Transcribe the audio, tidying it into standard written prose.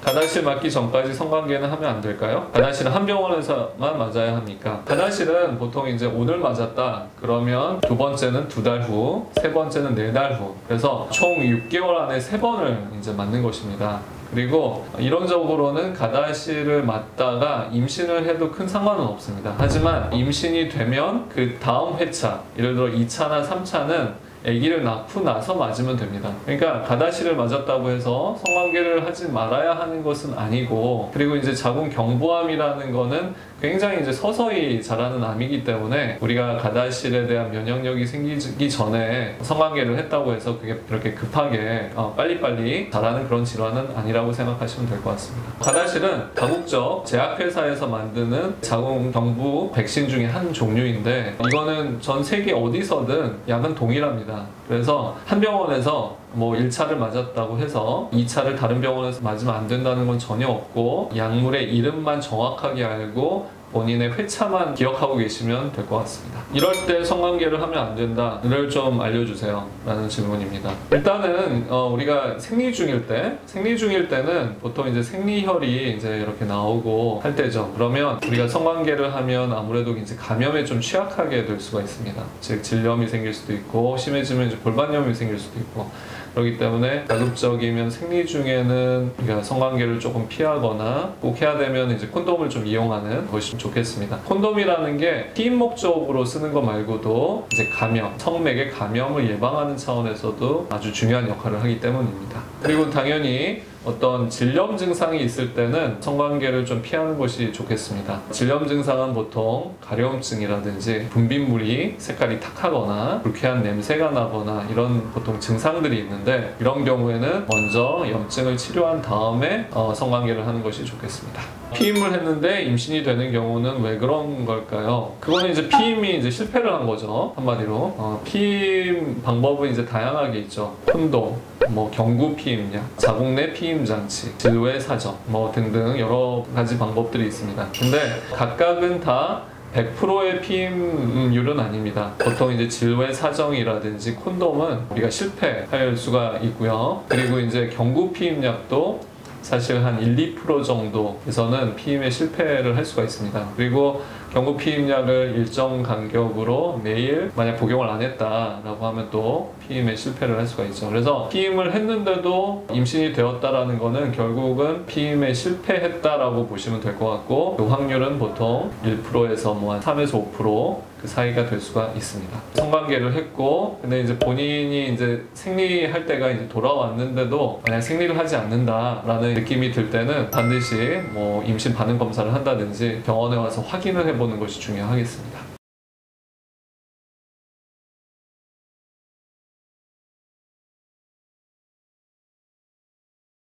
가다실 맞기 전까지 성관계는 하면 안 될까요? 가다실은 한 병원에서만 맞아야 합니까? 가다실은 보통 이제 오늘 맞았다 그러면 두 번째는 2달 후, 세 번째는 4달 후, 그래서 총 6개월 안에 3번을 이제 맞는 것입니다. 그리고 이론적으로는 가다실을 맞다가 임신을 해도 큰 상관은 없습니다. 하지만 임신이 되면 그 다음 회차, 예를 들어 2차나 3차는 아기를 낳고 나서 맞으면 됩니다. 그러니까 가다실을 맞았다고 해서 성관계를 하지 말아야 하는 것은 아니고, 그리고 이제 자궁 경부암이라는 거는 굉장히 이제 서서히 자라는 암이기 때문에 우리가 가다실에 대한 면역력이 생기기 전에 성관계를 했다고 해서 그게 그렇게 급하게 빨리빨리 자라는 그런 질환은 아니라고 생각하시면 될 것 같습니다. 가다실은 다국적 제약회사에서 만드는 자궁 경부 백신 중에 한 종류인데, 이거는 전 세계 어디서든 약은 동일합니다. 그래서 한 병원에서 뭐 1차를 맞았다고 해서 2차를 다른 병원에서 맞으면 안 된다는 건 전혀 없고, 약물의 이름만 정확하게 알고 본인의 회차만 기억하고 계시면 될 것 같습니다. 이럴 때 성관계를 하면 안 된다를 좀 알려주세요 라는 질문입니다. 일단은 우리가 생리 중일 때는 보통 이제 생리혈이 이제 이렇게 나오고 할 때죠. 그러면 우리가 성관계를 하면 아무래도 이제 감염에 좀 취약하게 될 수가 있습니다. 즉 질염이 생길 수도 있고, 심해지면 이제 골반염이 생길 수도 있고, 그렇기 때문에 가급적이면 생리 중에는 우리가 성관계를 조금 피하거나 꼭 해야 되면 이제 콘돔을 좀 이용하는 것이 좋겠습니다. 콘돔이라는 게 피임 목적으로 쓰는 것 말고도 이제 감염, 성맥의 감염을 예방하는 차원에서도 아주 중요한 역할을 하기 때문입니다. 그리고 당연히 어떤 질염 증상이 있을 때는 성관계를 좀 피하는 것이 좋겠습니다. 질염 증상은 보통 가려움증이라든지 분비물이 색깔이 탁하거나 불쾌한 냄새가 나거나 이런 보통 증상들이 있는데, 이런 경우에는 먼저 염증을 치료한 다음에 성관계를 하는 것이 좋겠습니다. 피임을 했는데 임신이 되는 경우는 왜 그런 걸까요? 그거는 이제 피임이 이제 실패를 한 거죠. 한마디로. 피임 방법은 이제 다양하게 있죠. 콘돔, 뭐 경구 피임약, 자궁 내 피임 장치, 질외 사정, 뭐 등등 여러 가지 방법들이 있습니다. 근데 각각은 다 100%의 피임률은 아닙니다. 보통 이제 질외 사정이라든지 콘돔은 우리가 실패할 수가 있고요. 그리고 이제 경구 피임약도 사실 한 1~2% 정도에서는 피임에 실패를 할 수가 있습니다. 그리고 경구 피임약을 일정 간격으로 매일 만약 복용을 안 했다라고 하면 또 피임에 실패를 할 수가 있죠. 그래서 피임을 했는데도 임신이 되었다라는 거는 결국은 피임에 실패했다라고 보시면 될 것 같고, 그 확률은 보통 1%에서 뭐 한 3에서 5% 그 사이가 될 수가 있습니다. 성관계를 했고, 근데 이제 본인이 이제 생리할 때가 이제 돌아왔는데도 만약 생리를 하지 않는다라는 느낌이 들 때는 반드시 뭐 임신 반응 검사를 한다든지 병원에 와서 확인을 해보는 것이 중요하겠습니다.